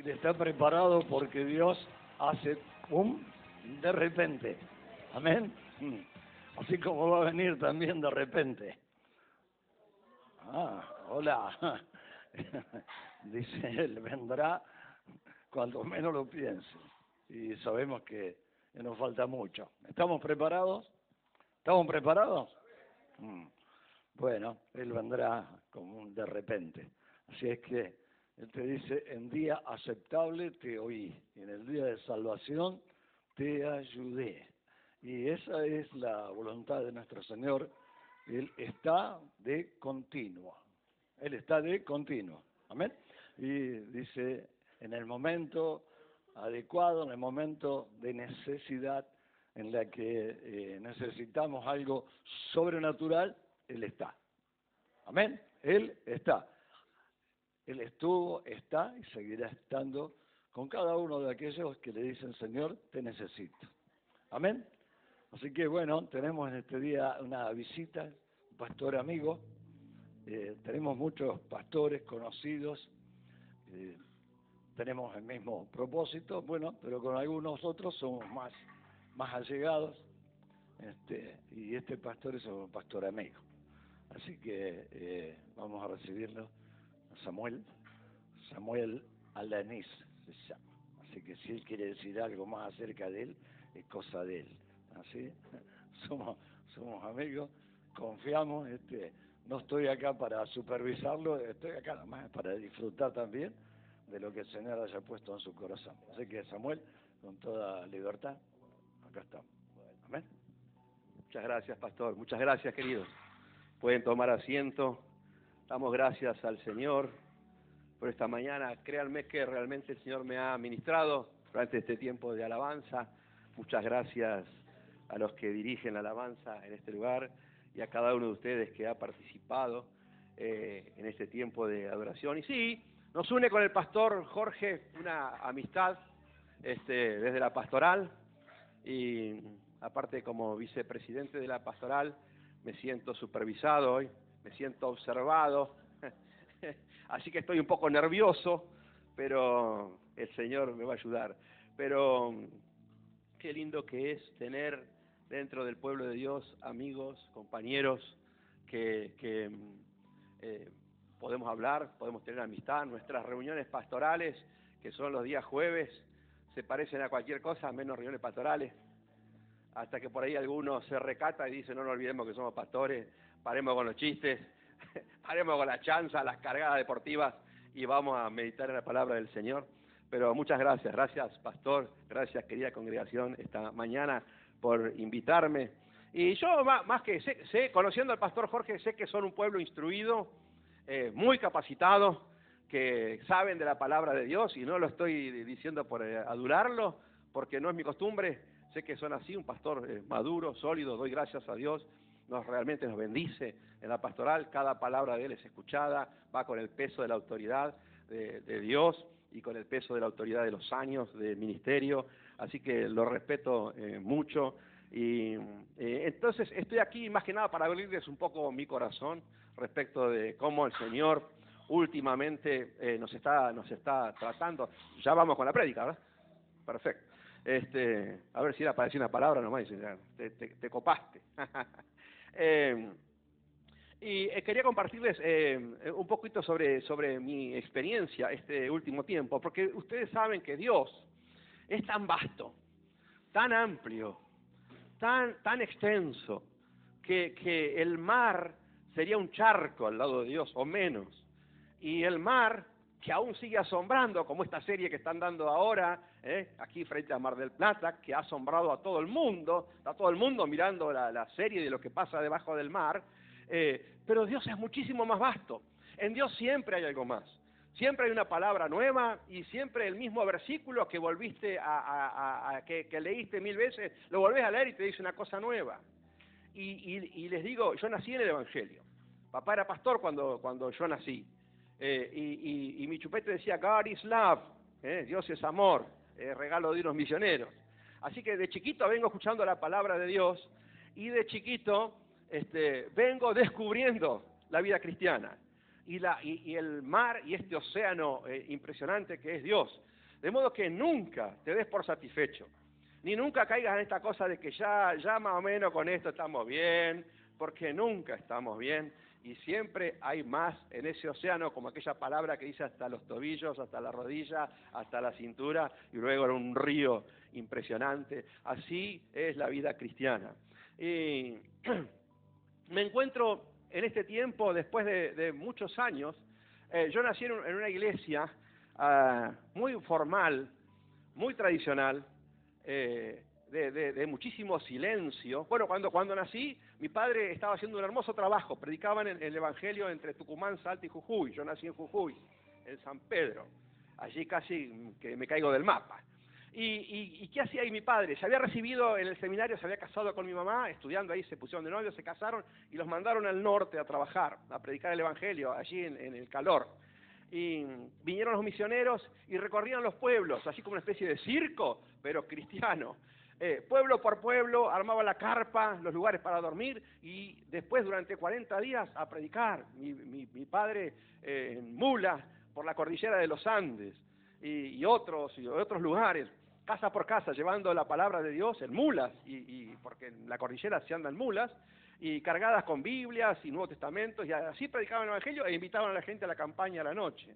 decir, está preparado porque Dios hace de repente. Amén. Así como va a venir también de repente. Hola. Dice él, vendrá cuando menos lo piense. Y sabemos que nos falta mucho. ¿Estamos preparados? ¿Estamos preparados? Bueno, él vendrá como de repente. Así es que él te dice, en día aceptable te oí, y en el día de salvación te ayudé. Y esa es la voluntad de nuestro Señor. Él está de continuo. Él está de continuo. Amén. Y dice, en el momento adecuado, en el momento de necesidad, en la que necesitamos algo sobrenatural, Él está. Amén. Él está. Él estuvo, está y seguirá estando con cada uno de aquellos que le dicen, Señor, te necesito. Amén. Así que bueno, tenemos en este día una visita, un pastor amigo. Tenemos muchos pastores conocidos. Tenemos el mismo propósito, bueno, pero con algunos otros somos más allegados. Y este pastor es un pastor amigo. Así que vamos a recibirlo. Samuel Alanís se llama. Así que si él quiere decir algo más acerca de él, es cosa de él. Así somos amigos, confiamos. No estoy acá para supervisarlo, estoy acá nada más para disfrutar también de lo que el Señor haya puesto en su corazón. Así que Samuel, con toda libertad, acá estamos. Amén. Muchas gracias, pastor. Muchas gracias, queridos. Pueden tomar asiento. Damos gracias al Señor por esta mañana. Créanme que realmente el Señor me ha ministrado durante este tiempo de alabanza. Muchas gracias a los que dirigen la alabanza en este lugar y a cada uno de ustedes que ha participado en este tiempo de adoración. Y sí, nos une con el pastor Jorge una amistad desde la pastoral, y aparte como vicepresidente de la pastoral me siento supervisado hoy, me siento observado, así que estoy un poco nervioso, pero el Señor me va a ayudar. Pero qué lindo que es tener dentro del pueblo de Dios amigos, compañeros que podemos hablar, podemos tener amistad. Nuestras reuniones pastorales, que son los días jueves, se parecen a cualquier cosa menos reuniones pastorales, hasta que por ahí alguno se recata y dice, no nos olvidemos que somos pastores, paremos con los chistes, paremos con la chanza, las cargadas deportivas y vamos a meditar en la palabra del Señor. Pero muchas gracias pastor, gracias querida congregación esta mañana por invitarme. Y yo más que sé, conociendo al pastor Jorge, sé que son un pueblo instruido, muy capacitado, que saben de la palabra de Dios, y no lo estoy diciendo por adularlo, porque no es mi costumbre. Sé que son así, un pastor maduro, sólido, doy gracias a Dios, realmente nos bendice en la pastoral, cada palabra de él es escuchada, va con el peso de la autoridad de Dios y con el peso de la autoridad de los años de ministerio, así que lo respeto mucho. Y entonces estoy aquí más que nada para abrirles un poco mi corazón respecto de cómo el Señor últimamente nos está tratando. Ya vamos con la prédica, ¿verdad? Perfecto. A ver si era para decir una palabra nomás, te copaste. Y quería compartirles un poquito sobre mi experiencia este último tiempo, porque ustedes saben que Dios es tan vasto, tan amplio, tan extenso, que el mar sería un charco al lado de Dios, o menos. Y el mar, que aún sigue asombrando, como esta serie que están dando ahora, aquí frente a Mar del Plata, que ha asombrado a todo el mundo, está todo el mundo mirando la serie de lo que pasa debajo del mar, pero Dios es muchísimo más vasto. En Dios siempre hay algo más. Siempre hay una palabra nueva y siempre el mismo versículo que volviste que leíste 1000 veces, lo volvés a leer y te dice una cosa nueva. Y les digo, yo nací en el Evangelio. Papá era pastor cuando yo nací. Y mi chupete decía, God is love, Dios es amor, regalo de unos misioneros. Así que de chiquito vengo escuchando la palabra de Dios y de chiquito vengo descubriendo la vida cristiana. y el mar y este océano impresionante que es Dios. De modo que nunca te des por satisfecho, ni nunca caigas en esta cosa de que ya más o menos con esto estamos bien, porque nunca estamos bien, y siempre hay más en ese océano, como aquella palabra que dice hasta los tobillos, hasta la rodilla, hasta la cintura, y luego era un río impresionante. Así es la vida cristiana. Y me encuentro en este tiempo, después de muchos años, yo nací en una iglesia muy formal, muy tradicional, de muchísimo silencio. Bueno, cuando nací, mi padre estaba haciendo un hermoso trabajo, predicaban el Evangelio entre Tucumán, Salta y Jujuy. Yo nací en Jujuy, en San Pedro, allí casi que me caigo del mapa. ¿Y qué hacía ahí mi padre? Se había recibido en el seminario, se había casado con mi mamá, estudiando ahí, se pusieron de novios, se casaron y los mandaron al norte a trabajar, a predicar el Evangelio, allí en el calor. Y vinieron los misioneros y recorrían los pueblos, así como una especie de circo, pero cristiano. Pueblo por pueblo, armaba la carpa, los lugares para dormir, y después durante 40 días a predicar. Mi padre en mula por la cordillera de los Andes y otros lugares, casa por casa, llevando la palabra de Dios en mulas, y porque en la cordillera se andan mulas, y cargadas con Biblias y Nuevos Testamentos, y así predicaban el Evangelio e invitaban a la gente a la campaña a la noche.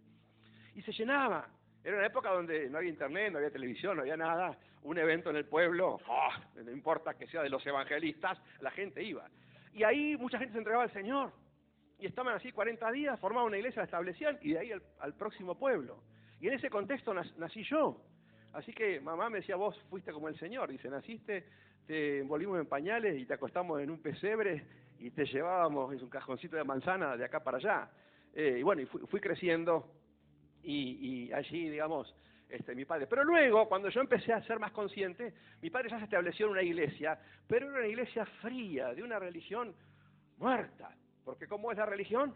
Y se llenaba. Era una época donde no había internet, no había televisión, no había nada. Un evento en el pueblo, no importa que sea de los evangelistas, la gente iba. Y ahí mucha gente se entregaba al Señor. Y estaban así 40 días, formaban una iglesia, la establecían, y de ahí al próximo pueblo. Y en ese contexto nací yo. Así que mamá me decía, vos fuiste como el Señor. Dice, naciste, te envolvimos en pañales y te acostamos en un pesebre y te llevábamos en un cajoncito de manzana de acá para allá. Y bueno, y fui creciendo y allí, digamos, mi padre. Pero luego, cuando yo empecé a ser más consciente, mi padre ya se estableció en una iglesia, pero era una iglesia fría, de una religión muerta. Porque ¿cómo es la religión?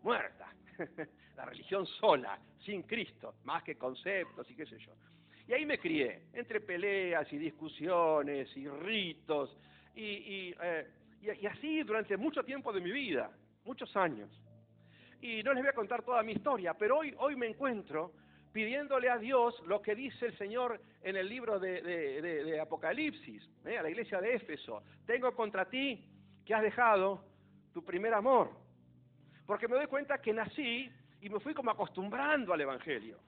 Muerta. La religión sola, sin Cristo, más que conceptos y qué sé yo. Y ahí me crié, entre peleas y discusiones y ritos, y así durante mucho tiempo de mi vida, muchos años. Y no les voy a contar toda mi historia, pero hoy me encuentro pidiéndole a Dios lo que dice el Señor en el libro de Apocalipsis, a la iglesia de Éfeso. Tengo contra ti que has dejado tu primer amor. Porque me doy cuenta que nací y me fui como acostumbrando al Evangelio.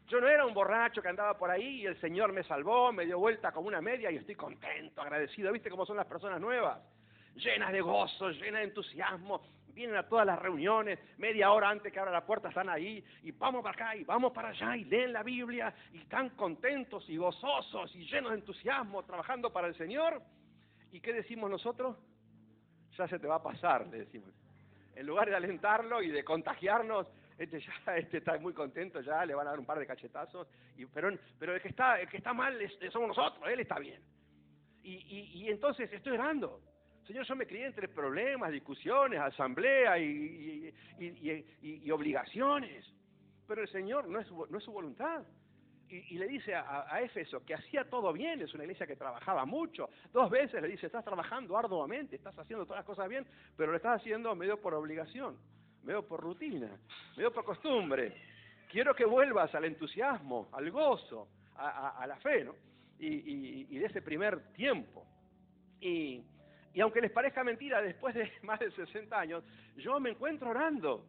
Yo no era un borracho que andaba por ahí y el Señor me salvó, me dio vuelta como una media y estoy contento, agradecido. ¿Viste cómo son las personas nuevas? Llenas de gozo, llenas de entusiasmo, vienen a todas las reuniones, media hora antes que abra la puerta están ahí, y vamos para acá y vamos para allá, y leen la Biblia, y están contentos y gozosos y llenos de entusiasmo, trabajando para el Señor. ¿Y qué decimos nosotros? Ya se te va a pasar, le decimos. En lugar de alentarlo y de contagiarnos, este está muy contento, ya le van a dar un par de cachetazos, pero el que está mal somos nosotros, él está bien. Y entonces estoy orando. Señor, yo me crié entre problemas, discusiones, asamblea y obligaciones, pero el Señor no es su voluntad. Y le dice a Éfeso que hacía todo bien, es una iglesia que trabajaba mucho. 2 veces le dice, estás trabajando arduamente, estás haciendo todas las cosas bien, pero lo estás haciendo medio por obligación, medio por rutina, medio por costumbre. Quiero que vuelvas al entusiasmo, al gozo, a la fe, ¿no? Y de ese primer tiempo. Y aunque les parezca mentira, después de más de 60 años, yo me encuentro orando.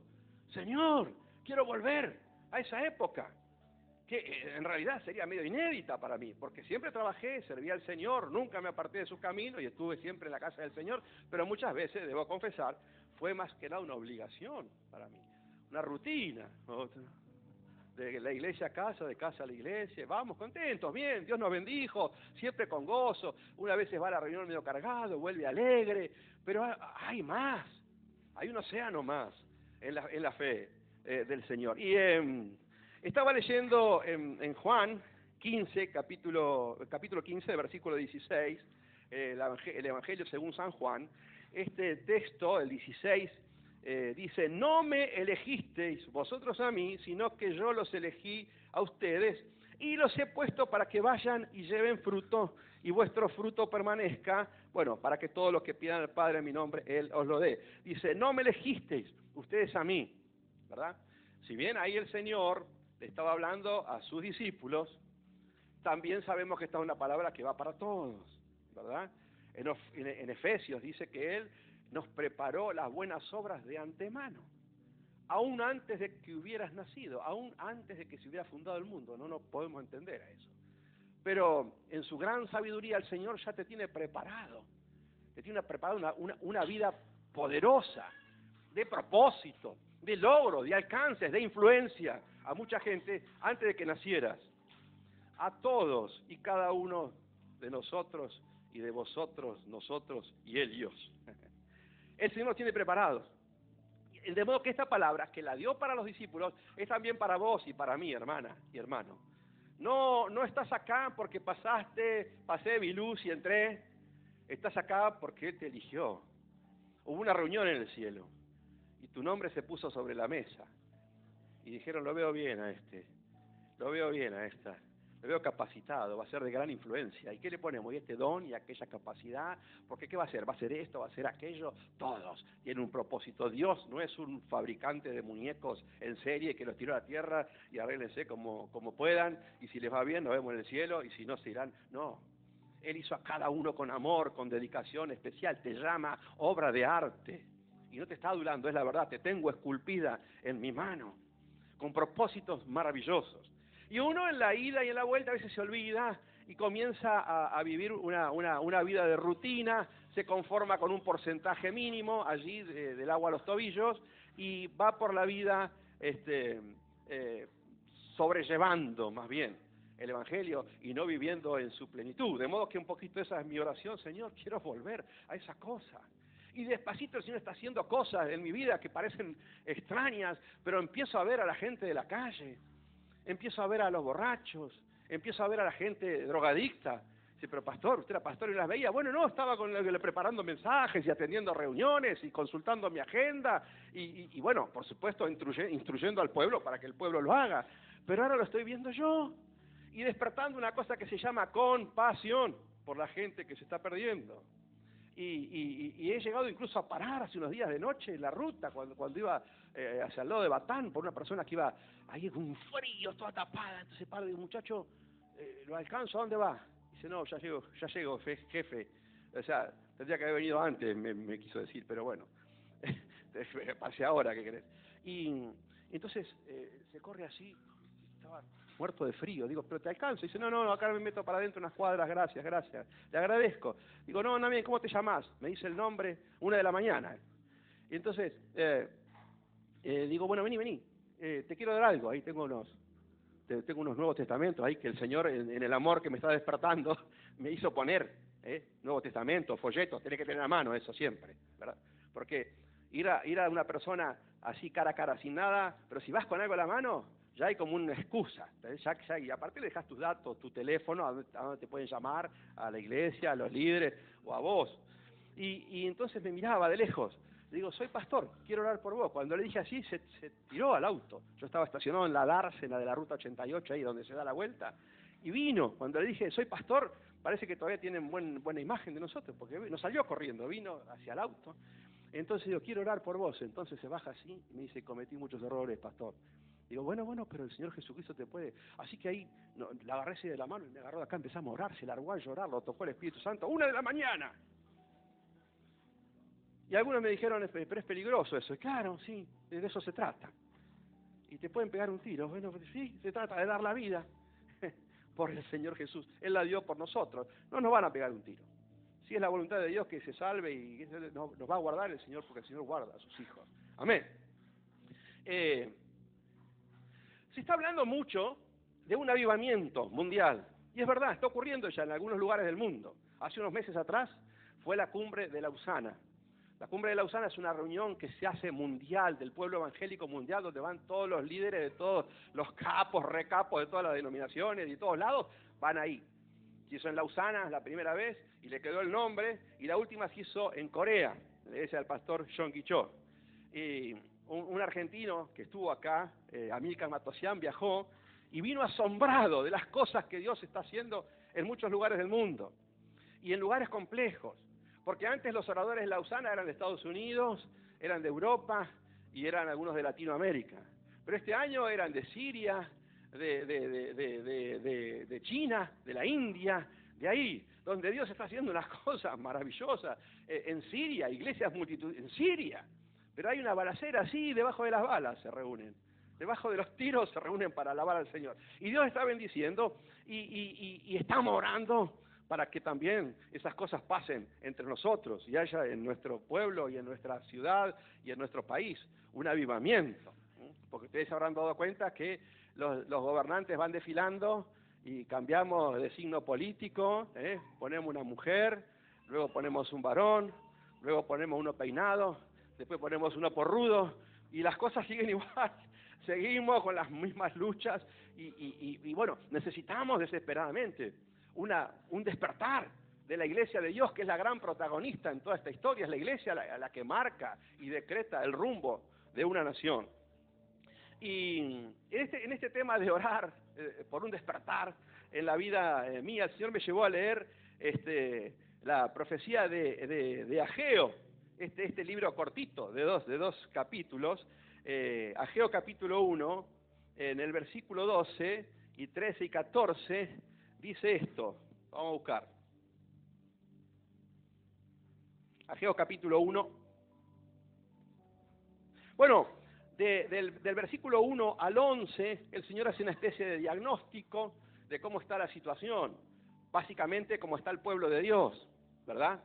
Señor, quiero volver a esa época, que en realidad sería medio inédita para mí, porque siempre trabajé, serví al Señor, nunca me aparté de su camino y estuve siempre en la casa del Señor, pero muchas veces, debo confesar, fue más que nada una obligación para mí, una rutina, de la iglesia a casa, de casa a la iglesia, vamos contentos, bien, Dios nos bendijo, siempre con gozo, una vez va a la reunión medio cargado, vuelve alegre, pero hay más, hay un océano más en la fe del Señor. Y estaba leyendo en Juan 15, capítulo 15, versículo 16, el Evangelio según San Juan. Este texto, el 16, dice, no me elegisteis vosotros a mí, sino que yo los elegí a ustedes y los he puesto para que vayan y lleven fruto y vuestro fruto permanezca, bueno, para que todos los que pidan al Padre en mi nombre, Él os lo dé. Dice, no me elegisteis ustedes a mí, ¿verdad? Si bien ahí el Señor le estaba hablando a sus discípulos, también sabemos que esta es una palabra que va para todos, ¿verdad? En Efesios dice que Él nos preparó las buenas obras de antemano, aún antes de que hubieras nacido, aún antes de que se hubiera fundado el mundo. No nos podemos entender a eso. Pero en su gran sabiduría el Señor ya te tiene preparado. Te tiene preparado una vida poderosa, de propósito, de logro, de alcances, de influencia a mucha gente antes de que nacieras. A todos y cada uno de nosotros y de vosotros, nosotros y el Dios. El Señor nos tiene preparados. De modo que esta palabra que la dio para los discípulos es también para vos y para mí, hermana y hermano. No estás acá porque pasé Viluz y entré. Estás acá porque Él te eligió. Hubo una reunión en el cielo y tu nombre se puso sobre la mesa. Y dijeron, lo veo bien a este, lo veo bien a esta, lo veo capacitado, va a ser de gran influencia. ¿Y qué le ponemos? Y este don y aquella capacidad, porque ¿qué va a hacer? ¿Va a hacer esto? ¿Va a hacer aquello? Todos tienen un propósito. Dios no es un fabricante de muñecos en serie que los tiró a la tierra y arréglense como puedan, y si les va bien nos vemos en el cielo, y si no se irán. No, Él hizo a cada uno con amor, con dedicación especial. Te llama obra de arte, y no te está adulando, es la verdad. Te tengo esculpida en mi mano, con propósitos maravillosos. Y uno en la ida y en la vuelta a veces se olvida y comienza a vivir una vida de rutina, se conforma con un porcentaje mínimo allí del agua a los tobillos y va por la vida sobrellevando más bien el Evangelio y no viviendo en su plenitud. De modo que un poquito esa es mi oración: Señor, quiero volver a esa cosa. Y despacito el Señor está haciendo cosas en mi vida que parecen extrañas, pero empiezo a ver a la gente de la calle, empiezo a ver a los borrachos, empiezo a ver a la gente drogadicta. Dice, pero pastor, usted era pastor y las veía. Bueno, no, estaba preparando mensajes y atendiendo reuniones y consultando mi agenda y bueno, por supuesto, instruyendo al pueblo para que el pueblo lo haga. Pero ahora lo estoy viendo yo y despertando una cosa que se llama compasión por la gente que se está perdiendo. Y he llegado incluso a parar hace unos días de noche en la ruta, cuando iba hacia el lado de Batán, por una persona que iba ahí con un frío, toda tapada. Entonces para y digo, muchacho, ¿lo alcanzo? ¿A dónde va? Dice, no, ya llego, jefe. O sea, tendría que haber venido antes, me quiso decir, pero bueno, pasé ahora, ¿qué querés? Y entonces se corre así, estaba muerto de frío. Digo, pero te alcanzo. Dice, no, acá me meto para adentro unas cuadras, gracias, le agradezco. Digo, no, bien, ¿cómo te llamás? Me dice el nombre, 1 de la mañana. Y entonces, digo, bueno, vení, te quiero dar algo. Ahí tengo unos Nuevos Testamentos ahí que el Señor, en el amor que me está despertando, me hizo poner, Nuevos Testamentos, folletos, tenés que tener a mano eso siempre, ¿verdad? Porque ir a una persona así cara a cara, sin nada, pero si vas con algo a la mano, ya hay como una excusa, y aparte le dejas tus datos, tu teléfono, a donde te pueden llamar, a la iglesia, a los líderes o a vos. Y entonces me miraba de lejos. Le digo, soy pastor, quiero orar por vos. Cuando le dije así, se tiró al auto. Yo estaba estacionado en la dársena de la ruta 88, ahí donde se da la vuelta, y vino. Cuando le dije, soy pastor, parece que todavía tienen buena imagen de nosotros, porque nos salió corriendo, vino hacia el auto. Entonces digo, quiero orar por vos. Entonces se baja así y me dice, cometí muchos errores, pastor. Digo, bueno, pero el Señor Jesucristo te puede. Así que ahí la agarré así de la mano y me agarró de acá, empezamos a orar, se largó a llorar, lo tocó el Espíritu Santo, 1 de la mañana. Y algunos me dijeron, pero es peligroso eso. Y claro, sí, de eso se trata. Y te pueden pegar un tiro. Bueno, sí, se trata de dar la vida por el Señor Jesús. Él la dio por nosotros. No nos van a pegar un tiro. Si es la voluntad de Dios que se salve y nos va a guardar el Señor, porque el Señor guarda a sus hijos. Amén. Se está hablando mucho de un avivamiento mundial. Y es verdad, está ocurriendo ya en algunos lugares del mundo. Hace unos meses atrás fue la cumbre de Lausana. La cumbre de Lausana es una reunión que se hace mundial, del pueblo evangélico mundial, donde van todos los líderes de todos los capos, recapos de todas las denominaciones y de todos lados, van ahí. Se hizo en Lausana la primera vez y le quedó el nombre, y la última se hizo en Corea, le dice al pastor John Guichó. Y un argentino que estuvo acá, Amílcar Matosian, viajó y vino asombrado de las cosas que Dios está haciendo en muchos lugares del mundo y en lugares complejos. Porque antes los oradores de Lausana eran de Estados Unidos, eran de Europa, y eran algunos de Latinoamérica. Pero este año eran de Siria, de China, de la India, de ahí, donde Dios está haciendo unas cosas maravillosas. En Siria, iglesias multitud, en Siria. Pero hay una balacera así, debajo de las balas se reúnen. Debajo de los tiros se reúnen para alabar al Señor. Y Dios está bendiciendo y estamos orando para que también esas cosas pasen entre nosotros y haya en nuestro pueblo y en nuestra ciudad y en nuestro país un avivamiento. Porque ustedes se habrán dado cuenta que los gobernantes van desfilando y cambiamos de signo político, ponemos una mujer, luego ponemos un varón, luego ponemos uno peinado, después ponemos uno porrudo y las cosas siguen igual. Seguimos con las mismas luchas y bueno, necesitamos desesperadamente un despertar de la iglesia de Dios, que es la gran protagonista en toda esta historia, es la iglesia la que marca y decreta el rumbo de una nación. Y en este tema de orar por un despertar en la vida mía, el Señor me llevó a leer la profecía de Ageo, este libro cortito de dos capítulos, Ageo capítulo 1, en el versículo 12 y 13 y 14, dice esto. Vamos a buscar. Ageo capítulo 1. Bueno, del versículo 1 al 11, el Señor hace una especie de diagnóstico de cómo está la situación. Básicamente, cómo está el pueblo de Dios, ¿verdad?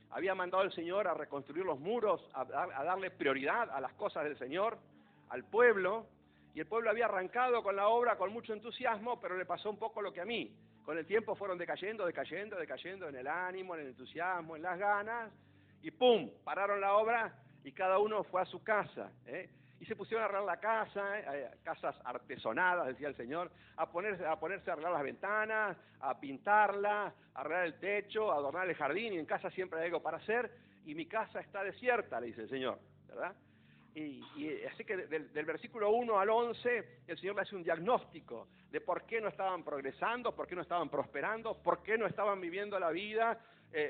Había mandado el Señor a reconstruir los muros, a darle prioridad a las cosas del Señor, al pueblo, y el pueblo había arrancado con la obra con mucho entusiasmo, pero le pasó un poco lo que a mí. Con el tiempo fueron decayendo en el ánimo, en el entusiasmo, en las ganas, y ¡pum!, pararon la obra y cada uno fue a su casa, y se pusieron a arreglar la casa, casas artesonadas, decía el Señor, a ponerse a arreglar las ventanas, a pintarla, a arreglar el techo, a adornar el jardín, y en casa siempre hay algo para hacer, y mi casa está desierta, le dice el Señor, ¿verdad? Y así que del versículo 1 al 11, el Señor le hace un diagnóstico de por qué no estaban progresando, por qué no estaban prosperando, por qué no estaban viviendo la vida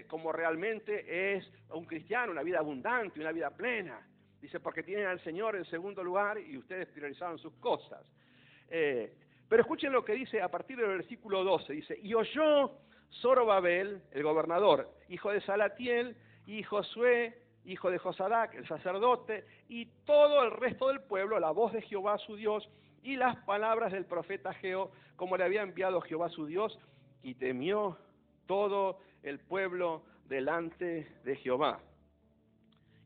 como realmente es un cristiano, una vida abundante, una vida plena. Dice, porque tienen al Señor en segundo lugar y ustedes priorizaron sus cosas. Pero escuchen lo que dice a partir del versículo 12. Dice, y oyó Zorobabel, el gobernador, hijo de Salatiel, y Josué, hijo de Josadac, el sacerdote, y todo el resto del pueblo, la voz de Jehová su Dios, y las palabras del profeta Ageo, como le había enviado Jehová su Dios, y temió todo el pueblo delante de Jehová.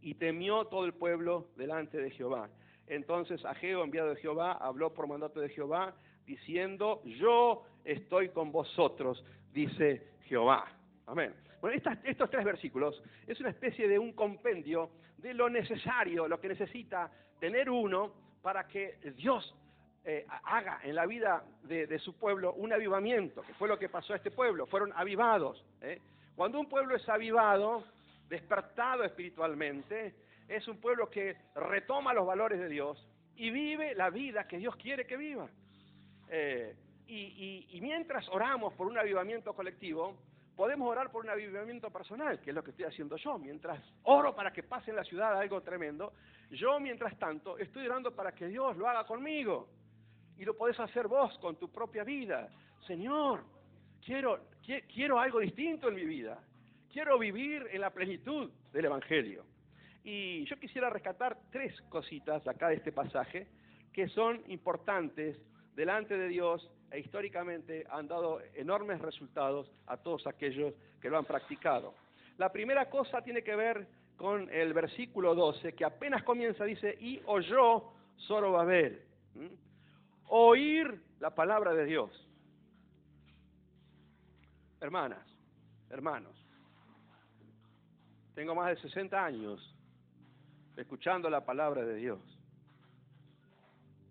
Y temió todo el pueblo delante de Jehová. Entonces Ageo, enviado de Jehová, habló por mandato de Jehová, diciendo, yo estoy con vosotros, dice Jehová. Amén. Bueno, estos tres versículos es una especie de un compendio de lo necesario, lo que necesita tener uno para que Dios haga en la vida de su pueblo un avivamiento, que fue lo que pasó a este pueblo, fueron avivados. Cuando un pueblo es avivado, despertado espiritualmente, es un pueblo que retoma los valores de Dios y vive la vida que Dios quiere que viva. Y mientras oramos por un avivamiento colectivo, podemos orar por un avivamiento personal, que es lo que estoy haciendo yo. Mientras oro para que pase en la ciudad algo tremendo, yo mientras tanto estoy orando para que Dios lo haga conmigo. Y lo podés hacer vos con tu propia vida. Señor, quiero algo distinto en mi vida. Quiero vivir en la plenitud del Evangelio. Y yo quisiera rescatar tres cositas acá de este pasaje que son importantes delante de Dios e históricamente han dado enormes resultados a todos aquellos que lo han practicado. La primera cosa tiene que ver con el versículo 12, que apenas comienza, dice, y oyó Zorobabel. Oír la palabra de Dios. Hermanas, hermanos, tengo más de 60 años escuchando la palabra de Dios.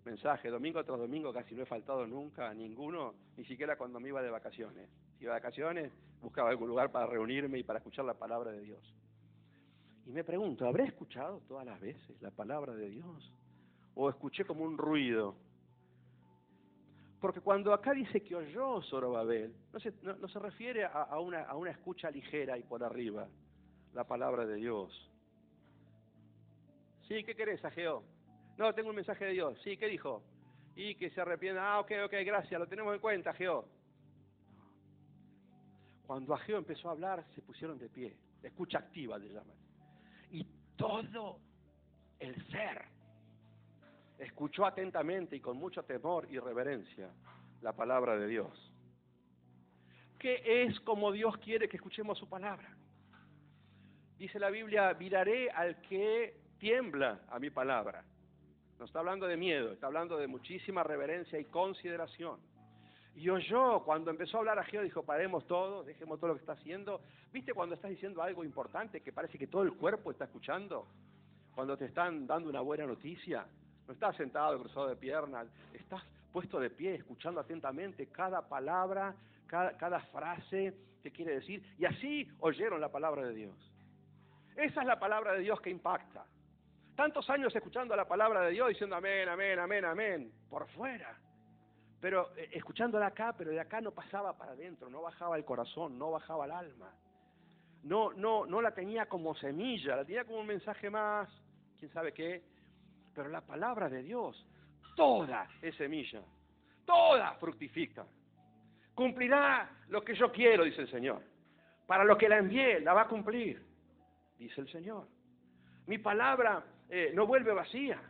Mensaje, domingo tras domingo, casi no he faltado nunca a ninguno, ni siquiera cuando me iba de vacaciones. Si iba de vacaciones, buscaba algún lugar para reunirme y para escuchar la palabra de Dios. Y me pregunto, ¿habré escuchado todas las veces la palabra de Dios? ¿O escuché como un ruido? Porque cuando acá dice que oyó Zorobabel, no se refiere a una escucha ligera y por arriba, la palabra de Dios. Sí, ¿qué querés, Ageo? No, tengo un mensaje de Dios. Sí, ¿qué dijo? Y que se arrepienta. Ok, gracias, lo tenemos en cuenta, Ageo. Cuando Ageo empezó a hablar, se pusieron de pie. Escucha activa, le llaman. Y todo el ser escuchó atentamente y con mucho temor y reverencia la palabra de Dios. ¿Qué es como Dios quiere que escuchemos su palabra? Dice la Biblia, miraré al que tiembla a mi palabra. No está hablando de miedo, está hablando de muchísima reverencia y consideración. Y oyó, cuando empezó a hablar Ageo, dijo, paremos todos, dejemos todo lo que está haciendo. ¿Viste cuando estás diciendo algo importante que parece que todo el cuerpo está escuchando? Cuando te están dando una buena noticia, no estás sentado cruzado de piernas, estás puesto de pie, escuchando atentamente cada palabra, cada frase que quiere decir. Y así oyeron la palabra de Dios. Esa es la palabra de Dios que impacta. Tantos años escuchando la palabra de Dios, diciendo amén, amén, amén, amén, por fuera. Pero escuchándola acá, pero de acá no pasaba para adentro, no bajaba el corazón, no bajaba el alma. No la tenía como semilla, la tenía como un mensaje más, quién sabe qué. Pero la palabra de Dios, toda es semilla, toda fructifica. Cumplirá lo que yo quiero, dice el Señor. Para lo que la envié, la va a cumplir, dice el Señor. Mi palabra no vuelve vacía.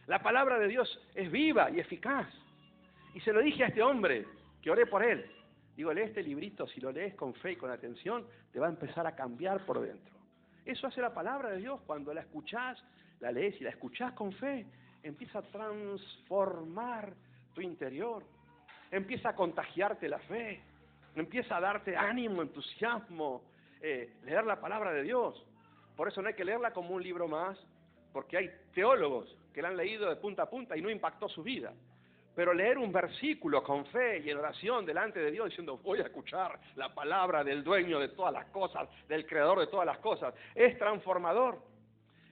La palabra de Dios es viva y eficaz. Y se lo dije a este hombre, que oré por él. Digo, lee este librito, si lo lees con fe y con atención, te va a empezar a cambiar por dentro. Eso hace la palabra de Dios, cuando la escuchás, la lees y la escuchás con fe, empieza a transformar tu interior, empieza a contagiarte la fe, empieza a darte ánimo, entusiasmo, leer la palabra de Dios. Por eso no hay que leerla como un libro más, porque hay teólogos que la han leído de punta a punta y no impactó su vida. Pero leer un versículo con fe y en oración delante de Dios diciendo voy a escuchar la palabra del dueño de todas las cosas, del creador de todas las cosas, es transformador.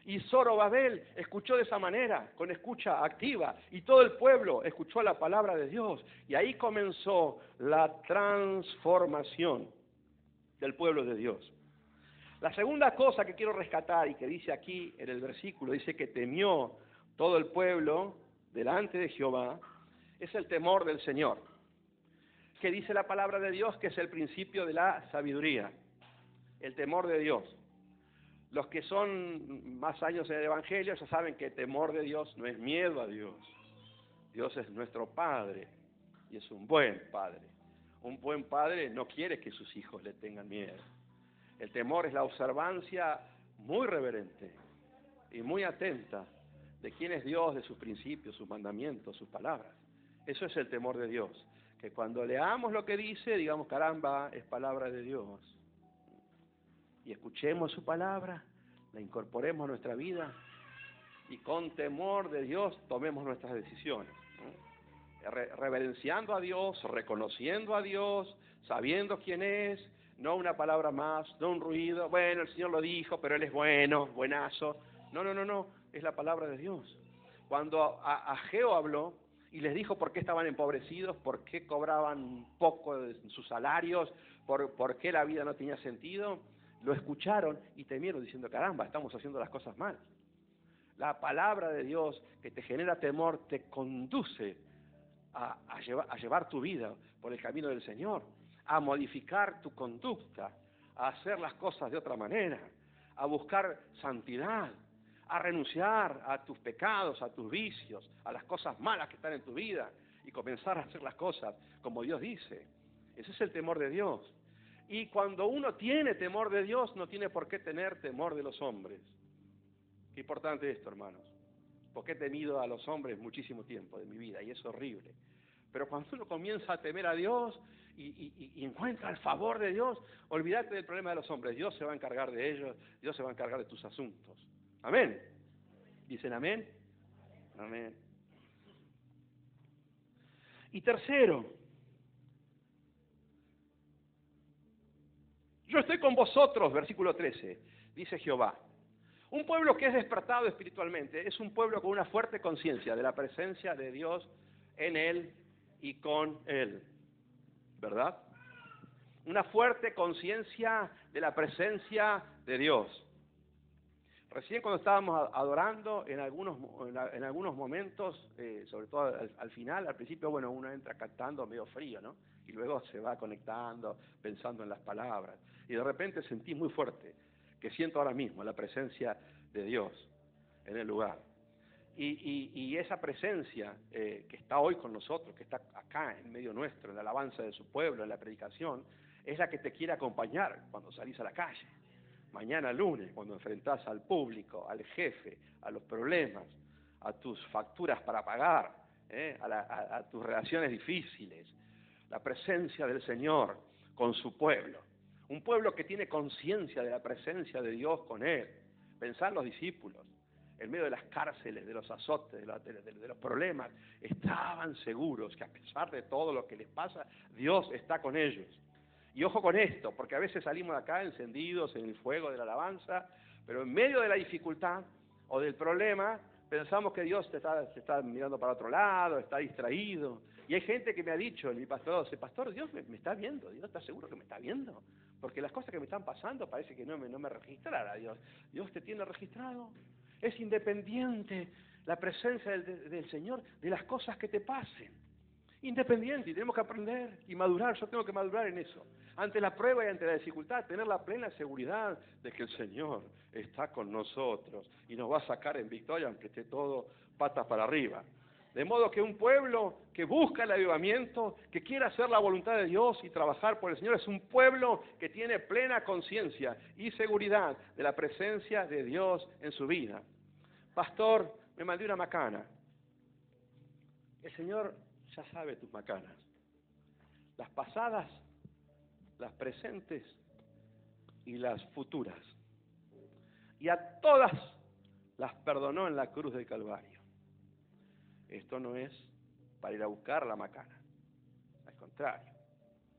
Y Zorobabel escuchó de esa manera, con escucha activa, y todo el pueblo escuchó la palabra de Dios. Y ahí comenzó la transformación del pueblo de Dios. La segunda cosa que quiero rescatar y que dice aquí en el versículo, dice que temió todo el pueblo delante de Jehová, es el temor del Señor, que dice la palabra de Dios que es el principio de la sabiduría, el temor de Dios. Los que son más años en el Evangelio ya saben que temor de Dios no es miedo a Dios. Dios es nuestro Padre y es un buen Padre. Un buen Padre no quiere que sus hijos le tengan miedo. El temor es la observancia muy reverente y muy atenta de quién es Dios, de sus principios, sus mandamientos, sus palabras. Eso es el temor de Dios. Que cuando leamos lo que dice, digamos, caramba, es palabra de Dios. Y escuchemos su palabra, la incorporemos a nuestra vida y con temor de Dios tomemos nuestras decisiones. Reverenciando a Dios, reconociendo a Dios, sabiendo quién es, no una palabra más, no un ruido, bueno, el Señor lo dijo, pero Él es bueno, buenazo. No, es la palabra de Dios. Cuando Ageo habló y les dijo por qué estaban empobrecidos, por qué cobraban poco de sus salarios, por qué la vida no tenía sentido, lo escucharon y temieron diciendo, caramba, estamos haciendo las cosas mal. La palabra de Dios que te genera temor te conduce a llevar tu vida por el camino del Señor, a modificar tu conducta, a hacer las cosas de otra manera, a buscar santidad, a renunciar a tus pecados, a tus vicios, a las cosas malas que están en tu vida y comenzar a hacer las cosas como Dios dice. Ese es el temor de Dios. Y cuando uno tiene temor de Dios, no tiene por qué tener temor de los hombres. Qué importante esto, hermanos. Porque he temido a los hombres muchísimo tiempo de mi vida y es horrible. Pero cuando uno comienza a temer a Dios y encuentra el favor de Dios, olvídate del problema de los hombres. Dios se va a encargar de ellos, Dios se va a encargar de tus asuntos. Amén. ¿Dicen amén? Amén. Y tercero, yo estoy con vosotros, versículo 13, dice Jehová. Un pueblo que es despertado espiritualmente es un pueblo con una fuerte conciencia de la presencia de Dios en él y con él, ¿verdad? Una fuerte conciencia de la presencia de Dios. Recién cuando estábamos adorando, en algunos momentos, sobre todo al final, al principio, bueno, uno entra cantando medio frío, ¿no? Y luego se va conectando, pensando en las palabras. Y de repente sentí muy fuerte, que siento ahora mismo la presencia de Dios en el lugar. Y esa presencia que está hoy con nosotros, que está acá en medio nuestro, en la alabanza de su pueblo, en la predicación, es la que te quiere acompañar cuando salís a la calle. Mañana lunes, cuando enfrentás al público, al jefe, a los problemas, a tus facturas para pagar, a tus relaciones difíciles, la presencia del Señor con su pueblo. Un pueblo que tiene conciencia de la presencia de Dios con él. Pensá en los discípulos, en medio de las cárceles, de los azotes, de los problemas, estaban seguros que a pesar de todo lo que les pasa, Dios está con ellos. Y ojo con esto, porque a veces salimos de acá encendidos en el fuego de la alabanza, pero en medio de la dificultad o del problema, pensamos que Dios se está mirando para otro lado, está distraído. Y hay gente que me ha dicho, en mi pastorado, pastor, Dios me está viendo, Dios está seguro que me está viendo, porque las cosas que me están pasando parece que no me registrará Dios. Dios te tiene registrado, es independiente la presencia del Señor de las cosas que te pasen. Independiente, y tenemos que aprender y madurar. Yo tengo que madurar en eso. Ante la prueba y ante la dificultad, tener la plena seguridad de que el Señor está con nosotros y nos va a sacar en victoria, aunque esté todo patas para arriba. De modo que un pueblo que busca el avivamiento, que quiere hacer la voluntad de Dios y trabajar por el Señor, es un pueblo que tiene plena conciencia y seguridad de la presencia de Dios en su vida. Pastor, me mandé una macana. El Señor ya sabe tus macanas, las pasadas, las presentes y las futuras. Y a todas las perdonó en la cruz del Calvario. Esto no es para ir a buscar la macana, al contrario,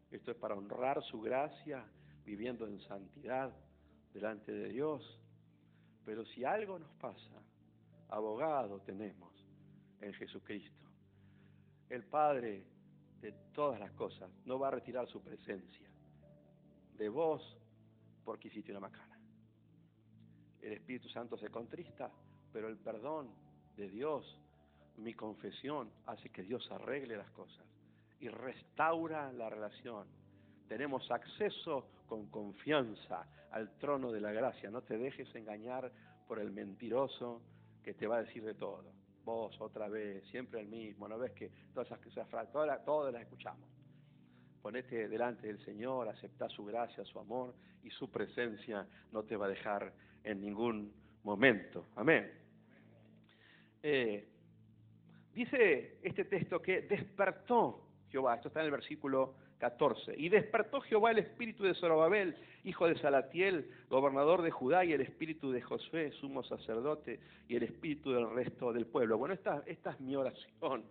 esto es para honrar su gracia, viviendo en santidad delante de Dios. Pero si algo nos pasa, abogado tenemos en Jesucristo. El Padre de todas las cosas no va a retirar su presencia de vos porque hiciste una macana. El Espíritu Santo se contrista, pero el perdón de Dios, mi confesión, hace que Dios arregle las cosas y restaura la relación. Tenemos acceso con confianza al trono de la gracia. No te dejes engañar por el mentiroso que te va a decir de todo. Vos, otra vez, siempre el mismo. ¿No ves que todas las escuchamos? Ponete delante del Señor, aceptá su gracia, su amor y su presencia no te va a dejar en ningún momento. Amén. Dice este texto que despertó Jehová, esto está en el versículo 14, y despertó Jehová el espíritu de Zorobabel, hijo de Salatiel, gobernador de Judá, y el espíritu de Josué, sumo sacerdote, y el espíritu del resto del pueblo. Bueno, esta es mi oración,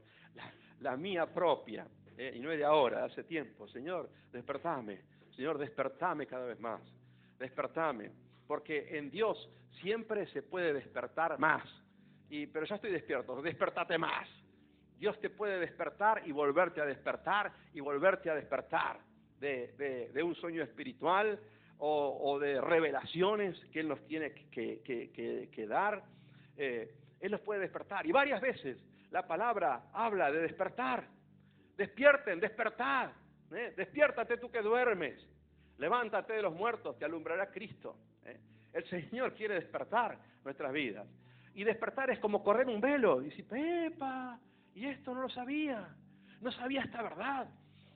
la mía propia, y no es de ahora, de hace tiempo. Señor, despertame cada vez más, despertame, porque en Dios siempre se puede despertar más. Pero ya estoy despierto, despertate más. Dios te puede despertar y volverte a despertar y volverte a despertar de un sueño espiritual o de revelaciones que Él nos tiene que dar. Él nos puede despertar. Y varias veces la palabra habla de despertar. Despierten, despertad. Despiértate tú que duermes. Levántate de los muertos, te alumbrará Cristo. El Señor quiere despertar nuestras vidas. Y despertar es como correr un velo. Y decir, ¡epa! Y esto no lo sabía. No sabía esta verdad.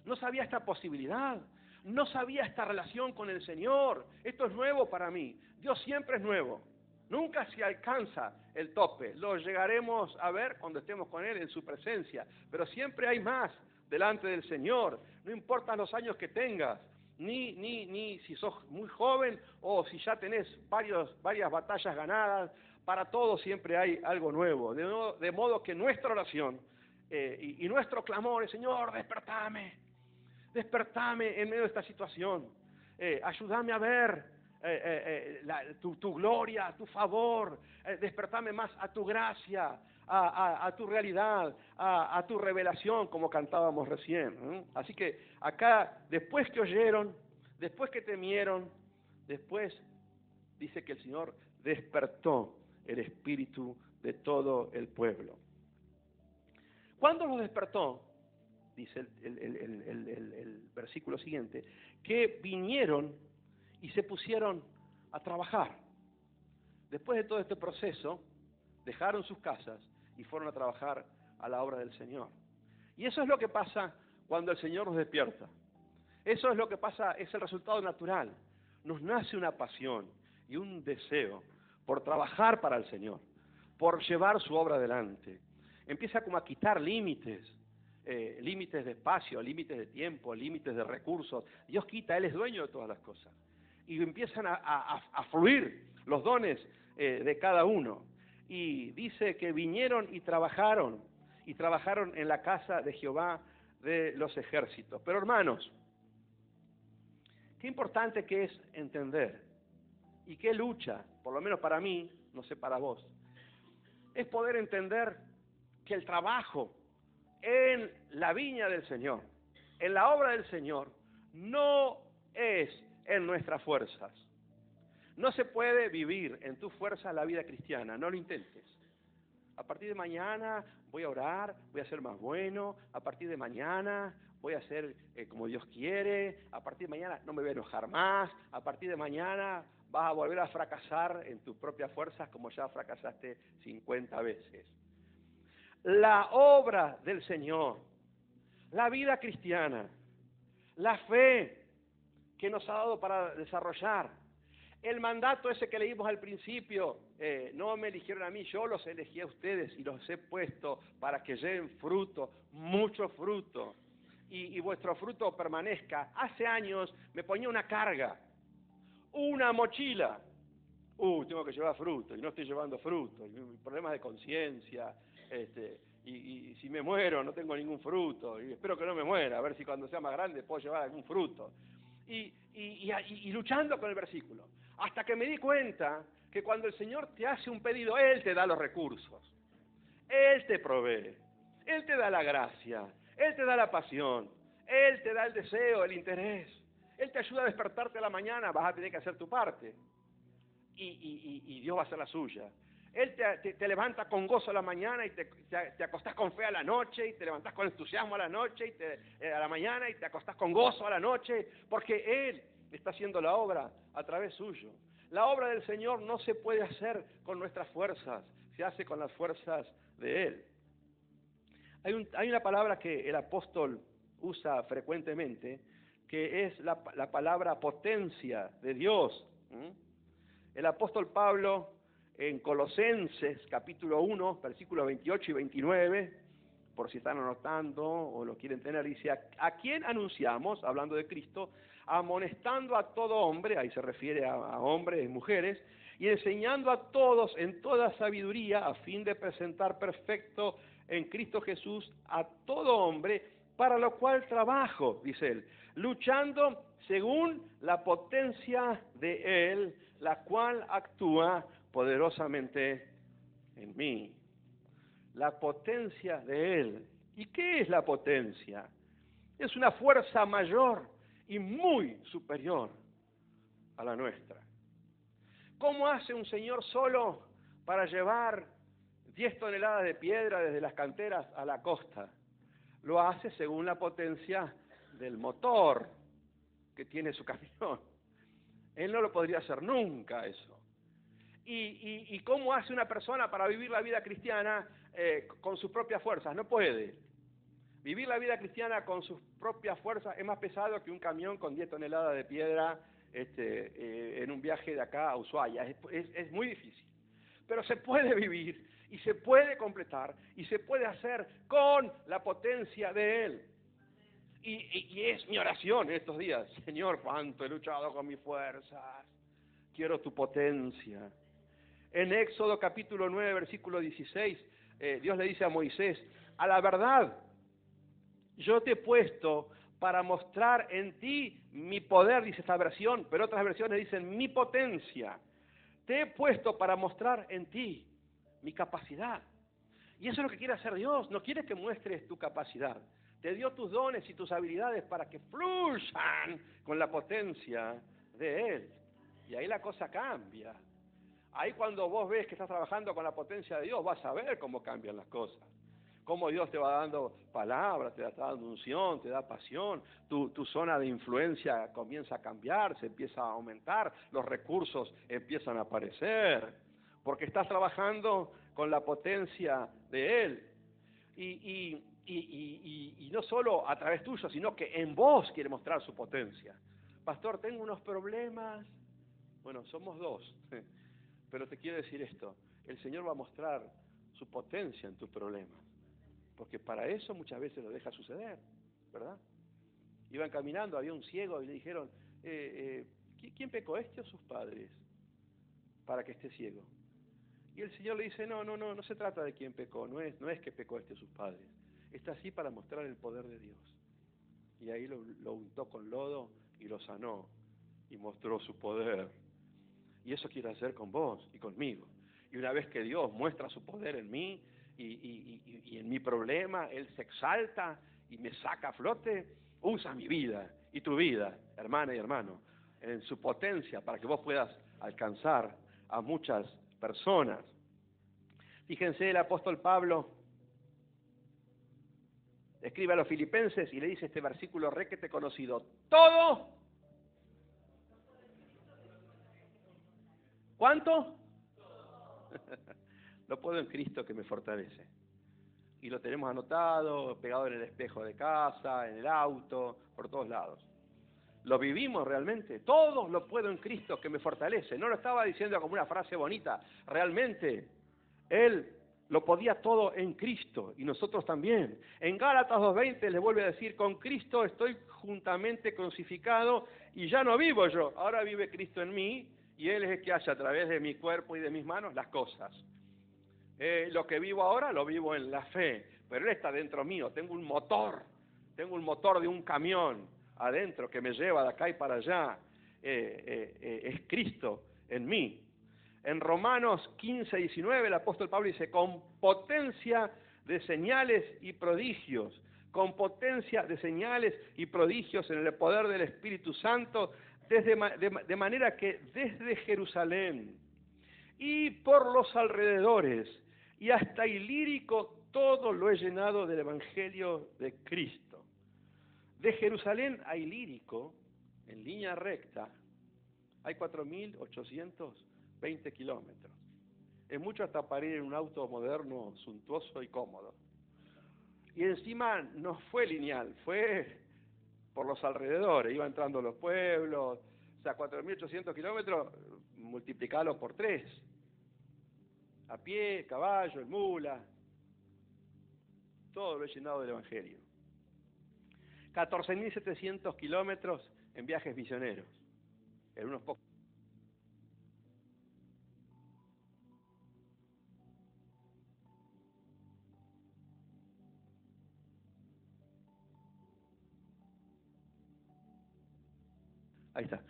No sabía esta posibilidad. No sabía esta relación con el Señor. Esto es nuevo para mí. Dios siempre es nuevo. Nunca se alcanza el tope. Lo llegaremos a ver cuando estemos con Él en su presencia. Pero siempre hay más delante del Señor. No importa los años que tengas. Ni si sos muy joven o si ya tenés varias batallas ganadas. Para todos siempre hay algo nuevo, de modo que nuestra oración y nuestro clamor es, Señor, despertame en medio de esta situación, ayúdame a ver tu gloria, tu favor, despertame más a tu gracia, a tu realidad, a tu revelación, como cantábamos recién. Así que acá, después que oyeron, después que temieron, después dice que el Señor despertó el espíritu de todo el pueblo. ¿Cuándo los despertó? Dice el versículo siguiente, que vinieron y se pusieron a trabajar. Después de todo este proceso, dejaron sus casas y fueron a trabajar a la obra del Señor. Y eso es lo que pasa cuando el Señor nos despierta. Eso es lo que pasa, es el resultado natural. Nos nace una pasión y un deseo por trabajar para el Señor, por llevar su obra adelante. Empieza como a quitar límites, límites de espacio, límites de tiempo, límites de recursos. Dios quita, Él es dueño de todas las cosas. Y empiezan a fluir los dones de cada uno. Y dice que vinieron y trabajaron en la casa de Jehová de los ejércitos. Pero hermanos, qué importante que es entender, y qué lucha, por lo menos para mí, no sé para vos, es poder entender que el trabajo en la viña del Señor, en la obra del Señor, no es en nuestras fuerzas. No se puede vivir en tus fuerzas la vida cristiana, no lo intentes. A partir de mañana voy a orar, voy a ser más bueno, a partir de mañana voy a hacer como Dios quiere, a partir de mañana no me voy a enojar más, a partir de mañana vas a volver a fracasar en tus propias fuerzas como ya fracasaste 50 veces. La obra del Señor, la vida cristiana, la fe que nos ha dado para desarrollar, el mandato ese que leímos al principio, no me eligieron a mí, yo los elegí a ustedes y los he puesto para que lleven fruto, mucho fruto, y vuestro fruto permanezca. Hace años me ponía una carga, una mochila. Tengo que llevar fruto y no estoy llevando fruto, y problemas de conciencia, y si me muero no tengo ningún fruto, y espero que no me muera, a ver si cuando sea más grande puedo llevar algún fruto. Y luchando con el versículo, hasta que me di cuenta que cuando el Señor te hace un pedido, Él te da los recursos, Él te provee, Él te da la gracia, Él te da la pasión, Él te da el deseo, el interés, Él te ayuda a despertarte a la mañana, vas a tener que hacer tu parte, y Dios va a hacer la suya. Él te levanta con gozo a la mañana y te acostás con fe a la noche y te levantás con entusiasmo a la noche y a la mañana y te acostás con gozo a la noche, porque Él está haciendo la obra a través suyo. La obra del Señor no se puede hacer con nuestras fuerzas, se hace con las fuerzas de Él. Hay una palabra que el apóstol usa frecuentemente, que es la palabra potencia de Dios. El apóstol Pablo, en Colosenses capítulo 1, versículos 28 y 29, por si están anotando o lo quieren tener, dice, ¿a quién anunciamos, hablando de Cristo, amonestando a todo hombre, ahí se refiere a hombres y mujeres, y enseñando a todos en toda sabiduría, a fin de presentar perfecto en Cristo Jesús a todo hombre, para lo cual trabajo, dice él, luchando según la potencia de Él, la cual actúa poderosamente en mí. La potencia de Él. ¿Y qué es la potencia? Es una fuerza mayor y muy superior a la nuestra. ¿Cómo hace un señor solo para llevar 10 toneladas de piedra desde las canteras a la costa? Lo hace según la potencia del motor que tiene su camión. Él no lo podría hacer nunca eso. ¿Y cómo hace una persona para vivir la vida cristiana con sus propias fuerzas? No puede. Vivir la vida cristiana con sus propias fuerzas es más pesado que un camión con 10 toneladas de piedra en un viaje de acá a Ushuaia. Es muy difícil. Pero se puede vivir y se puede completar y se puede hacer con la potencia de Él. Y es mi oración en estos días. Señor, cuánto he luchado con mis fuerzas. Quiero tu potencia. En Éxodo capítulo 9, versículo 16, Dios le dice a Moisés, a la verdad, yo te he puesto para mostrar en ti mi poder, dice esta versión, pero otras versiones dicen mi potencia. Te he puesto para mostrar en ti mi capacidad. Y eso es lo que quiere hacer Dios, no quiere que muestres tu capacidad. Te dio tus dones y tus habilidades para que fluyan con la potencia de Él. Y ahí la cosa cambia. Ahí cuando vos ves que estás trabajando con la potencia de Dios, vas a ver cómo cambian las cosas. Cómo Dios te va dando palabras, te está dando unción, te da pasión, tu zona de influencia comienza a cambiar, se empieza a aumentar, los recursos empiezan a aparecer, porque estás trabajando con la potencia de Él. Y no solo a través tuyo, sino que en vos quiere mostrar su potencia. Pastor, tengo unos problemas. Bueno, somos dos, pero te quiero decir esto, el Señor va a mostrar su potencia en tus problemas. Porque para eso muchas veces lo deja suceder, ¿verdad? Iban caminando, había un ciego y le dijeron, ¿quién pecó, este o sus padres? Para que esté ciego. Y el Señor le dice, no se trata de quién pecó, no es que pecó este o sus padres. Está así para mostrar el poder de Dios. Y ahí lo untó con lodo y lo sanó y mostró su poder. Y eso quiere hacer con vos y conmigo. Y una vez que Dios muestra su poder en mí, y en mi problema, Él se exalta y me saca a flote, usa mi vida y tu vida, hermana y hermano, en su potencia para que vos puedas alcanzar a muchas personas. Fíjense, el apóstol Pablo escribe a los filipenses y le dice este versículo requete conocido, todo, ¿cuánto? Lo puedo en Cristo que me fortalece. Y lo tenemos anotado, pegado en el espejo de casa, en el auto, por todos lados. Lo vivimos realmente. Todos lo puedo en Cristo que me fortalece. No lo estaba diciendo como una frase bonita. Realmente, Él lo podía todo en Cristo y nosotros también. En Gálatas 2:20 le vuelve a decir, con Cristo estoy juntamente crucificado y ya no vivo yo. Ahora vive Cristo en mí y Él es el que hace a través de mi cuerpo y de mis manos las cosas. Lo que vivo ahora lo vivo en la fe, pero Él está dentro mío, tengo un motor de un camión adentro que me lleva de acá y para allá, es Cristo en mí. En Romanos 15:19 el apóstol Pablo dice, con potencia de señales y prodigios, con potencia de señales y prodigios en el poder del Espíritu Santo, de manera que desde Jerusalén y por los alrededores, y hasta Ilírico, todo lo he llenado del Evangelio de Cristo. De Jerusalén a Ilírico, en línea recta, hay 4.820 kilómetros. Es mucho hasta para ir en un auto moderno, suntuoso y cómodo. Y encima no fue lineal, fue por los alrededores, iba entrando los pueblos, o sea, 4.800 kilómetros, multiplicarlo por 3. A pie, caballo, en mula, todo lo he llenado del Evangelio. 14.700 kilómetros en viajes misioneros, en unos pocos. Ahí está.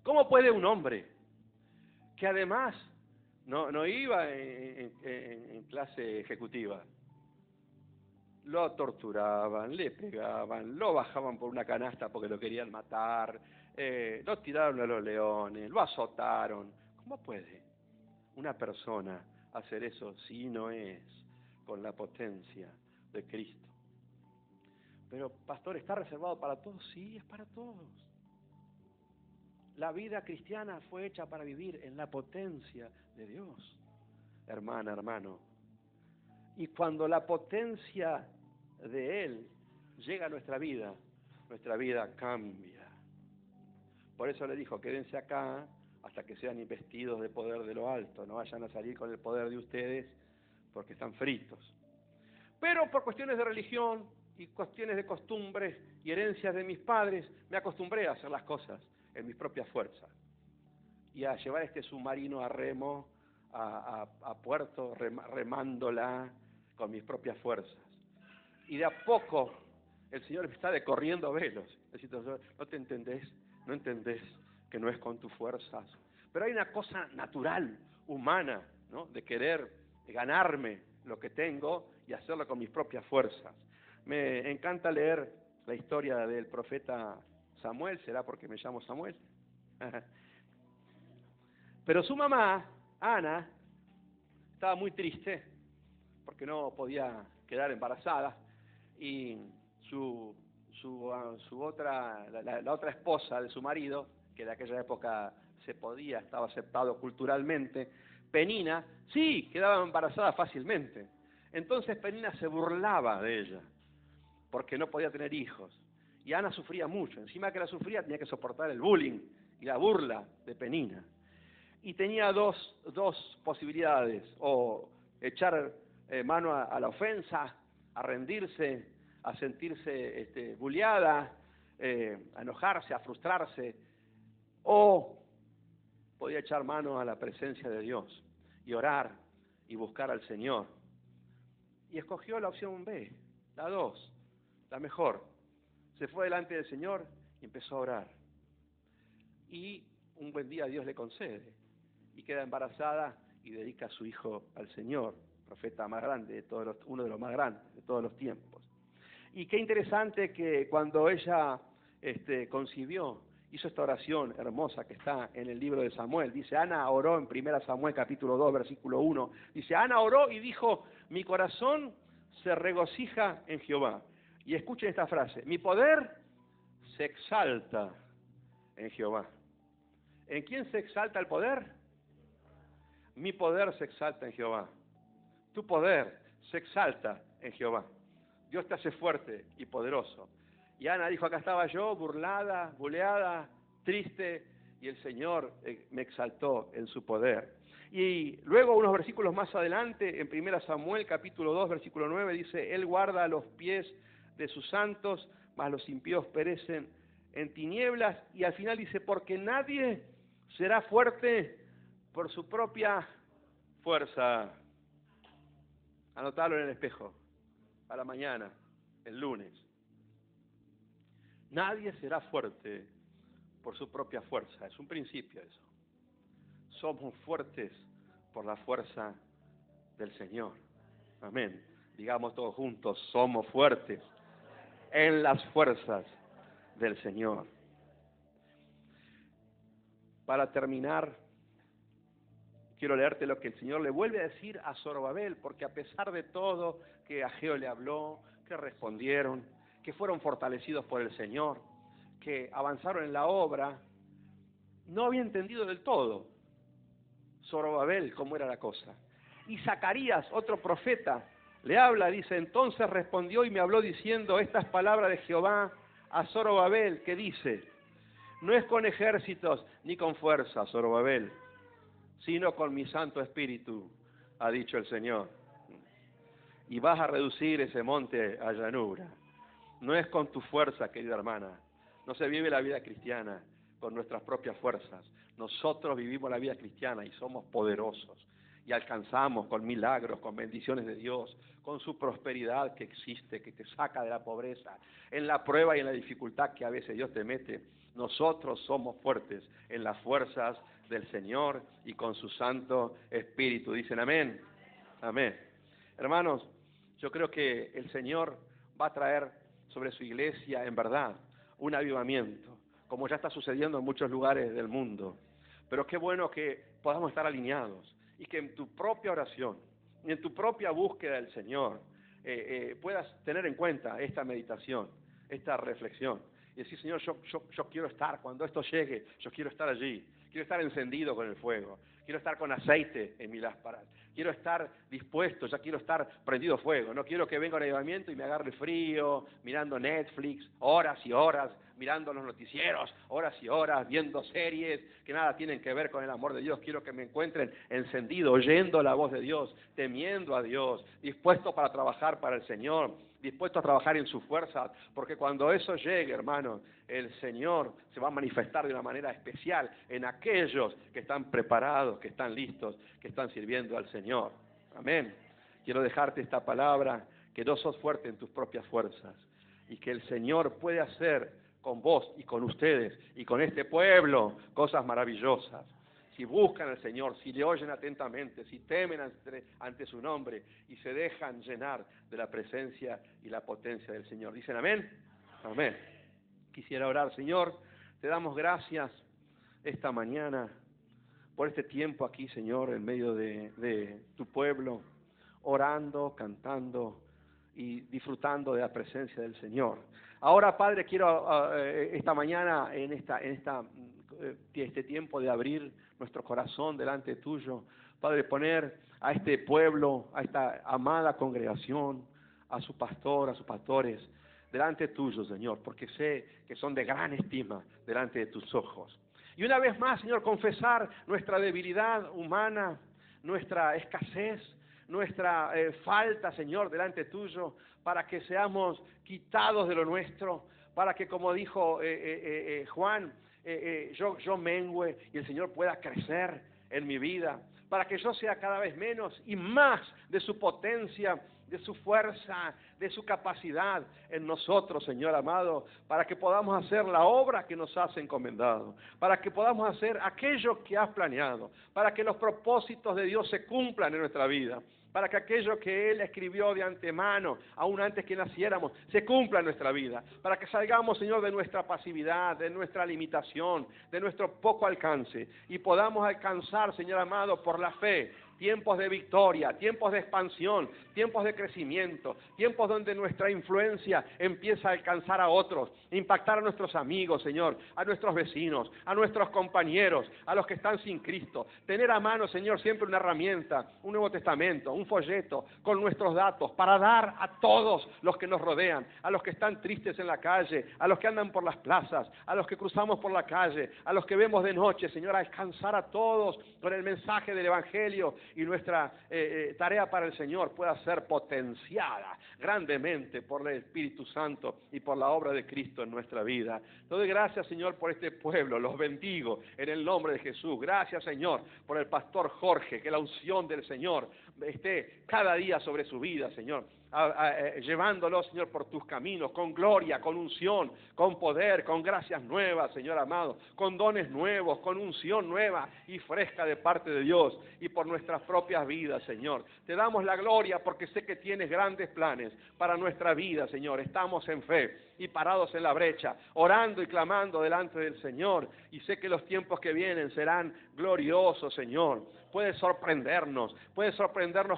¿Cómo puede un hombre que además no iba en clase ejecutiva? Lo torturaban, le pegaban, lo bajaban por una canasta porque lo querían matar, lo tiraron a los leones, lo azotaron. ¿Cómo puede una persona hacer eso si no es con la potencia de Cristo? Pero, pastor, ¿está reservado para todos? Sí, es para todos. La vida cristiana fue hecha para vivir en la potencia de Dios, hermana, hermano. Y cuando la potencia de Él llega a nuestra vida cambia. Por eso le dijo, quédense acá hasta que sean investidos de poder de lo alto, no vayan a salir con el poder de ustedes porque están fritos. Pero por cuestiones de religión y cuestiones de costumbres y herencias de mis padres, me acostumbré a hacer las cosas en mis propias fuerzas y a llevar este submarino a remo a puerto, remándola con mis propias fuerzas. Y de a poco el Señor me está decorriendo velos. No te entendés, no entendés que no es con tus fuerzas. Pero hay una cosa natural, humana, ¿no? De querer ganarme lo que tengo y hacerlo con mis propias fuerzas. Me encanta leer la historia del profeta Samuel, ¿será porque me llamo Samuel? Pero su mamá, Ana, estaba muy triste porque no podía quedar embarazada y la otra esposa de su marido, que de aquella época estaba aceptado culturalmente, Penina, sí, quedaba embarazada fácilmente. Entonces Penina se burlaba de ella porque no podía tener hijos. Y Ana sufría mucho. Encima que la sufría, tenía que soportar el bullying y la burla de Penina. Y tenía dos posibilidades: o echar mano a la ofensa, a rendirse, a sentirse bulliada, a enojarse, a frustrarse, o podía echar mano a la presencia de Dios y orar y buscar al Señor. Y escogió la opción B, la 2, la mejor. Se fue delante del Señor y empezó a orar. Y un buen día Dios le concede y queda embarazada y dedica a su hijo al Señor, profeta más grande uno de los más grandes de todos los tiempos. Y qué interesante que cuando ella concibió, hizo esta oración hermosa que está en el libro de Samuel. Dice, Ana oró en 1 Samuel capítulo 2, versículo 1. Dice, Ana oró y dijo, mi corazón se regocija en Jehová. Y escuchen esta frase, mi poder se exalta en Jehová. ¿En quién se exalta el poder? Mi poder se exalta en Jehová. Tu poder se exalta en Jehová. Dios te hace fuerte y poderoso. Y Ana dijo, acá estaba yo, burlada, buleada, triste, y el Señor me exaltó en su poder. Y luego, unos versículos más adelante, en 1 Samuel, capítulo 2, versículo 9, dice, Él guarda los pies de sus santos, mas los impíos perecen en tinieblas. Y al final dice, porque nadie será fuerte por su propia fuerza. Anotalo en el espejo, para mañana, el lunes. Nadie será fuerte por su propia fuerza. Es un principio eso. Somos fuertes por la fuerza del Señor. Amén. Digamos todos juntos, somos fuertes en las fuerzas del Señor. Para terminar, quiero leerte lo que el Señor le vuelve a decir a Zorobabel, porque a pesar de todo que Ageo le habló, que respondieron, que fueron fortalecidos por el Señor, que avanzaron en la obra, no había entendido del todo Zorobabel cómo era la cosa. Y Zacarías, otro profeta, le habla, dice, entonces respondió y me habló diciendo estas palabras de Jehová a Zorobabel, que dice, no es con ejércitos ni con fuerza, Zorobabel, sino con mi Santo Espíritu, ha dicho el Señor. Y vas a reducir ese monte a llanura. No es con tu fuerza, querida hermana. No se vive la vida cristiana con nuestras propias fuerzas. Nosotros vivimos la vida cristiana y somos poderosos. Y alcanzamos con milagros, con bendiciones de Dios, con su prosperidad que existe, que te saca de la pobreza, en la prueba y en la dificultad que a veces Dios te mete. Nosotros somos fuertes en las fuerzas del Señor y con su Santo Espíritu. Dicen amén. Amén. Hermanos, yo creo que el Señor va a traer sobre su iglesia, en verdad, un avivamiento, como ya está sucediendo en muchos lugares del mundo. Pero qué bueno que podamos estar alineados y que en tu propia oración y en tu propia búsqueda del Señor puedas tener en cuenta esta meditación, esta reflexión. Y decir, Señor, yo quiero estar, cuando esto llegue, yo quiero estar allí. Quiero estar encendido con el fuego. Quiero estar con aceite en mi lámpara. Quiero estar dispuesto, ya quiero estar prendido fuego. No quiero que venga un avivamiento y me agarre frío, mirando Netflix, horas y horas, mirando los noticieros, horas y horas, viendo series que nada tienen que ver con el amor de Dios. Quiero que me encuentren encendido, oyendo la voz de Dios, temiendo a Dios, dispuesto para trabajar para el Señor, dispuesto a trabajar en su fuerza, porque cuando eso llegue, hermano, el Señor se va a manifestar de una manera especial en aquellos que están preparados, que están listos, que están sirviendo al Señor. Amén. Quiero dejarte esta palabra, que no sos fuerte en tus propias fuerzas y que el Señor puede hacer con vos y con ustedes y con este pueblo cosas maravillosas. Si buscan al Señor, si le oyen atentamente, si temen ante su nombre y se dejan llenar de la presencia y la potencia del Señor. ¿Dicen amén? Amén. Quisiera orar, Señor, te damos gracias esta mañana por este tiempo aquí, Señor, en medio de tu pueblo, orando, cantando y disfrutando de la presencia del Señor. Ahora, Padre, quiero esta mañana, en este tiempo de abrir nuestro corazón delante tuyo, Padre, poner a este pueblo, a esta amada congregación, a su pastor, a sus pastores, delante tuyo, Señor, porque sé que son de gran estima delante de tus ojos. Y una vez más, Señor, confesar nuestra debilidad humana, nuestra escasez, nuestra falta, Señor, delante tuyo, para que seamos quitados de lo nuestro, para que, como dijo Juan, yo mengüe y el Señor pueda crecer en mi vida, para que yo sea cada vez menos y más de su potencia, de su fuerza, de su capacidad en nosotros, Señor amado, para que podamos hacer la obra que nos has encomendado, para que podamos hacer aquello que has planeado, para que los propósitos de Dios se cumplan en nuestra vida, para que aquello que Él escribió de antemano, aún antes que naciéramos, se cumpla en nuestra vida, para que salgamos, Señor, de nuestra pasividad, de nuestra limitación, de nuestro poco alcance, y podamos alcanzar, Señor amado, por la fe, tiempos de victoria, tiempos de expansión, tiempos de crecimiento, tiempos donde nuestra influencia empieza a alcanzar a otros, impactar a nuestros amigos, Señor, a nuestros vecinos, a nuestros compañeros, a los que están sin Cristo. Tener a mano, Señor, siempre una herramienta, un Nuevo Testamento, un folleto con nuestros datos para dar a todos los que nos rodean, a los que están tristes en la calle, a los que andan por las plazas, a los que cruzamos por la calle, a los que vemos de noche, Señor, alcanzar a todos con el mensaje del Evangelio, y nuestra tarea para el Señor pueda ser potenciada grandemente por el Espíritu Santo y por la obra de Cristo en nuestra vida. Te doy gracias, Señor, por este pueblo, los bendigo en el nombre de Jesús. Gracias, Señor, por el pastor Jorge, que la unción del Señor esté cada día sobre su vida, Señor, llevándolo, Señor, por tus caminos, con gloria, con unción, con poder, con gracias nuevas, Señor amado, con dones nuevos, con unción nueva y fresca de parte de Dios y por nuestras propias vidas, Señor. Te damos la gloria porque sé que tienes grandes planes para nuestra vida, Señor. Estamos en fe y parados en la brecha, orando y clamando delante del Señor, y sé que los tiempos que vienen serán gloriosos, Señor. Puedes sorprendernos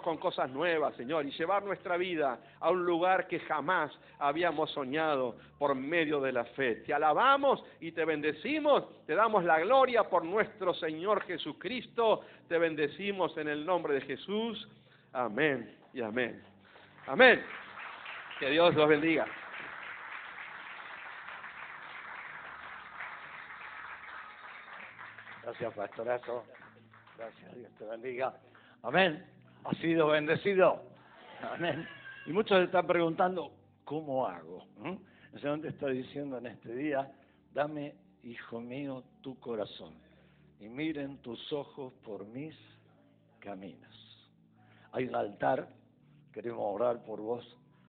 con cosas nuevas, Señor, y llevar nuestra vida a un lugar que jamás habíamos soñado por medio de la fe. Te alabamos y te bendecimos, te damos la gloria por nuestro Señor Jesucristo, te bendecimos en el nombre de Jesús. Amén y amén. Amén. Que Dios los bendiga. Gracias, pastorazo. Gracias, Dios te bendiga. Amén. ¿Has sido bendecido? Amén. Y muchos se están preguntando, ¿cómo hago? El Señor te está diciendo en este día, dame, hijo mío, tu corazón, y miren tus ojos por mis caminos. Hay un altar, queremos orar por vos